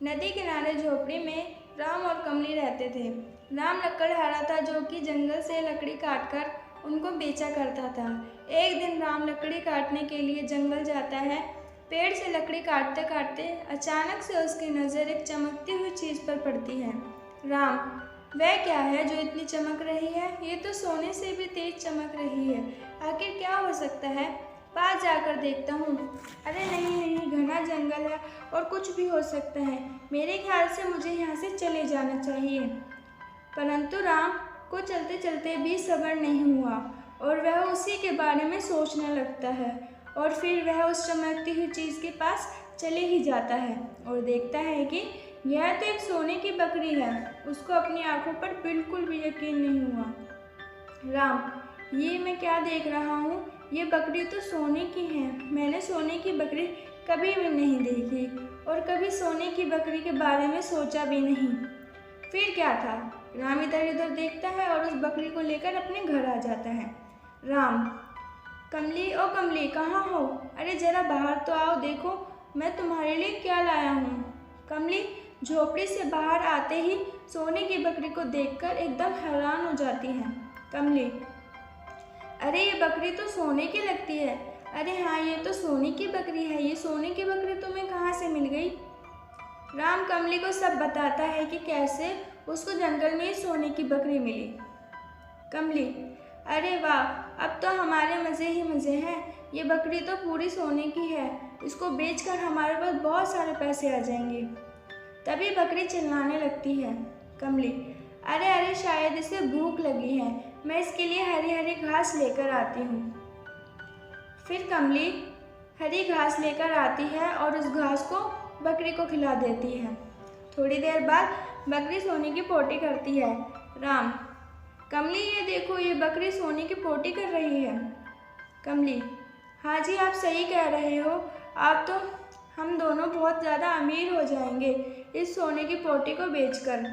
नदी किनारे झोपड़ी में राम और कमली रहते थे। राम लकड़हारा था जो कि जंगल से लकड़ी काटकर उनको बेचा करता था। एक दिन राम लकड़ी काटने के लिए जंगल जाता है। पेड़ से लकड़ी काटते काटते अचानक से उसकी नज़र एक चमकती हुई चीज़ पर पड़ती है। राम, वह क्या है जो इतनी चमक रही है? ये तो सोने से भी तेज चमक रही है। आखिर क्या हो सकता है? पास जाकर देखता हूँ। अरे नहीं नहीं, घना जंगल है और कुछ भी हो सकता है। मेरे ख्याल से मुझे यहाँ से चले जाना चाहिए। परंतु राम को चलते चलते भी सब्र नहीं हुआ और वह उसी के बारे में सोचने लगता है। और फिर वह उस चमकती हुई चीज़ के पास चले ही जाता है और देखता है कि यह तो एक सोने की बकरी है। उसको अपनी आंखों पर बिल्कुल भी यकीन नहीं हुआ। राम, ये मैं क्या देख रहा हूँ? ये बकरी तो सोने की है। मैंने सोने की बकरी कभी भी नहीं देखी और कभी सोने की बकरी के बारे में सोचा भी नहीं। फिर क्या था? राम इधर उधर देखता है और उस बकरी को लेकर अपने घर आ जाता है। राम, कमली, ओ कमली, कहाँ हो? अरे जरा बाहर तो आओ, देखो मैं तुम्हारे लिए क्या लाया हूँ। कमली झोपड़ी से बाहर आते ही सोने की बकरी को देखकर एकदम हैरान हो जाती है। कमली, अरे ये बकरी तो सोने की लगती है। अरे हाँ, ये तो सोने की बकरी है। ये सोने की बकरी तुम्हें कहाँ से मिल गई? राम कमली को सब बताता है कि कैसे उसको जंगल में ही सोने की बकरी मिली। कमली, अरे वाह, अब तो हमारे मज़े ही मज़े हैं। ये बकरी तो पूरी सोने की है। इसको बेचकर हमारे पास बहुत सारे पैसे आ जाएंगे। तभी बकरी चिल्लाने लगती है। कमली, अरे अरे, शायद इसे भूख लगी है। मैं इसके लिए हरी हरी घास लेकर आती हूँ। फिर कमली हरी घास लेकर आती है और उस घास को बकरी को खिला देती है। थोड़ी देर बाद बकरी सोने की पोटी करती है। राम, कमली ये देखो, ये बकरी सोने की पोटी कर रही है। कमली, हाँ जी, आप सही कह रहे हो। आप तो हम दोनों बहुत ज़्यादा अमीर हो जाएंगे इस सोने की पोटी को बेचकर।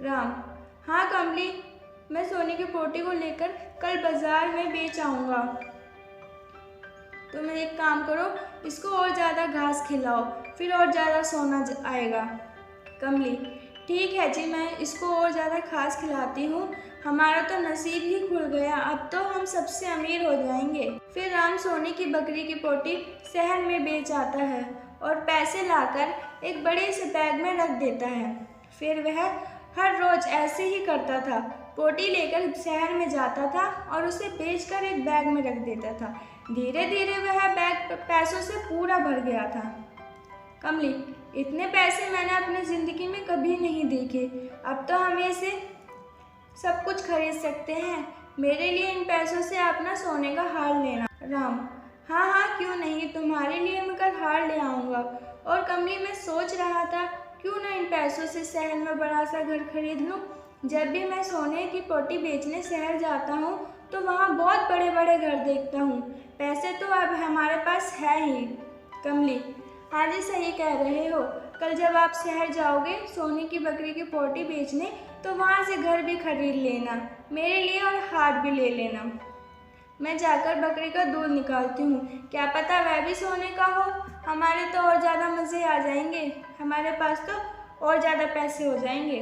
राम, हाँ कमली, मैं सोने की पोटी को लेकर कल बाजार में बेच आऊँगा। तुम एक काम करो, इसको और ज़्यादा घास खिलाओ, फिर और ज़्यादा सोना आएगा। कमली, ठीक है जी, मैं इसको और ज़्यादा घास खिलाती हूँ। हमारा तो नसीब ही खुल गया, अब तो हम सबसे अमीर हो जाएंगे। फिर राम सोने की बकरी की पोटी शहर में बेच आता है और पैसे लाकर एक बड़े से बैग में रख देता है। फिर वह हर रोज़ ऐसे ही करता था। पोटी लेकर शहर में जाता था और उसे बेचकर एक बैग में रख देता था। धीरे धीरे वह बैग पैसों से पूरा भर गया था। कमली, इतने पैसे मैंने अपनी ज़िंदगी में कभी नहीं देखे। अब तो हम ऐसे सब कुछ खरीद सकते हैं। मेरे लिए इन पैसों से अपना सोने का हार लेना। राम, हाँ हाँ, क्यों नहीं, तुम्हारे लिए मैं कल हार ले आऊँगा। और कमली, मैं सोच रहा था क्यों ना इन पैसों से शहर में बड़ा सा घर खरीद लूँ। जब भी मैं सोने की पोटी बेचने शहर जाता हूँ तो वहाँ बहुत बड़े बड़े घर देखता हूँ। पैसे तो अब हमारे पास है ही। कमली, हाँ जी, सही कह रहे हो। कल जब आप शहर जाओगे सोने की बकरी की पोटी बेचने तो वहाँ से घर भी खरीद लेना मेरे लिए और हार भी ले लेना। मैं जाकर बकरी का दूध निकालती हूँ, क्या पता वह भी सोने का हो। हमारे तो और ज़्यादा मज़े आ जाएंगे, हमारे पास तो और ज़्यादा पैसे हो जाएंगे।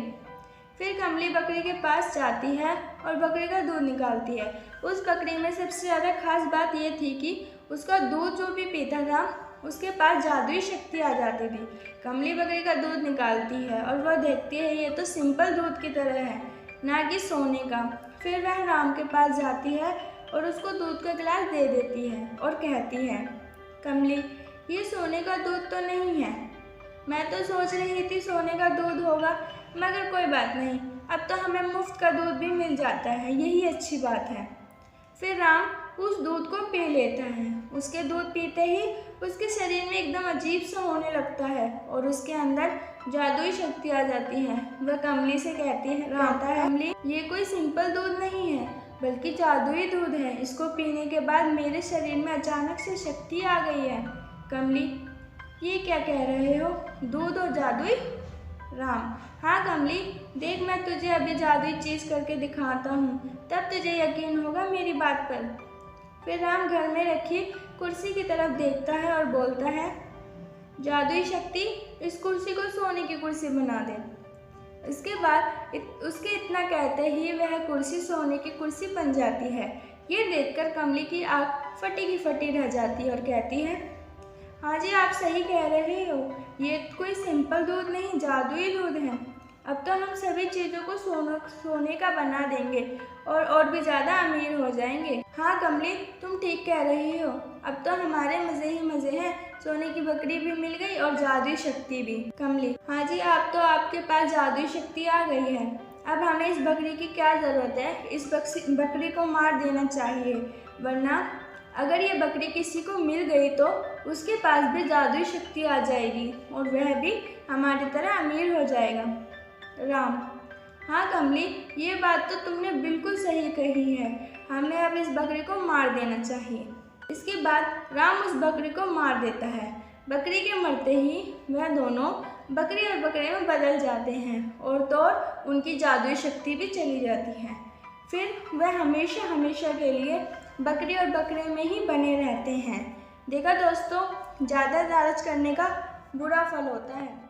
फिर कमली बकरी के पास जाती है और बकरी का दूध निकालती है। उस बकरी में सबसे ज़्यादा खास बात यह थी कि उसका दूध जो भी पीता था उसके पास जादुई शक्ति आ जाती थी। कमली बकरी का दूध निकालती है और वह देखती है ये तो सिंपल दूध की तरह है, ना कि सोने का। फिर वह राम के पास जाती है और उसको दूध का गिलास दे देती है और कहती है, कमली, ये सोने का दूध तो नहीं है। मैं तो सोच रही थी सोने का दूध होगा, मगर कोई बात नहीं, अब तो हमें मुफ्त का दूध भी मिल जाता है, यही अच्छी बात है। फिर राम उस दूध को पी लेता है। उसके दूध पीते ही उसके शरीर में एकदम अजीब सा होने लगता है और उसके अंदर जादुई शक्ति आ जाती है। वह कमली से कहती है, कमली, ये कोई सिंपल दूध नहीं है बल्कि जादुई दूध है। इसको पीने के बाद मेरे शरीर में अचानक से शक्ति आ गई है। कमली, ये क्या कह रहे हो, दूध और जादुई? राम, हाँ कमली, देख मैं तुझे अभी जादुई चीज़ करके दिखाता हूँ, तब तुझे यकीन होगा मेरी बात पर। फिर राम घर में रखी कुर्सी की तरफ देखता है और बोलता है, जादुई शक्ति, इस कुर्सी को सोने की कुर्सी बना दे। इसके बाद उसके इतना कहते ही वह कुर्सी सोने की कुर्सी बन जाती है। ये देखकर कमली की आँख फटी की फटी रह जाती है और कहती है, हाँ जी आप सही कह रहे हो, ये कोई सिंपल दूध नहीं, जादुई दूध है। अब तो हम सभी चीज़ों को सोने का बना देंगे और भी ज़्यादा अमीर हो जाएंगे। हाँ कमली, तुम ठीक कह रही हो, अब तो हमारे मज़े ही मज़े हैं। सोने की बकरी भी मिल गई और जादुई शक्ति भी। कमली, हाँ जी अब तो आपके पास जादुई शक्ति आ गई है, अब हमें इस बकरी की क्या ज़रूरत है। इस बकरी को मार देना चाहिए, वरना अगर ये बकरी किसी को मिल गई तो उसके पास भी जादुई शक्ति आ जाएगी और वह भी हमारी तरह अमीर हो जाएगा। राम, हाँ कमली, ये बात तो तुमने बिल्कुल सही कही है, हमें अब इस बकरी को मार देना चाहिए। इसके बाद राम उस बकरी को मार देता है। बकरी के मरते ही वह दोनों बकरी और बकरे में बदल जाते हैं और तो और उनकी जादुई शक्ति भी चली जाती है। फिर वह हमेशा हमेशा के लिए बकरी और बकरे में ही बने रहते हैं। देखा दोस्तों, ज़्यादा लालच करने का बुरा फल होता है।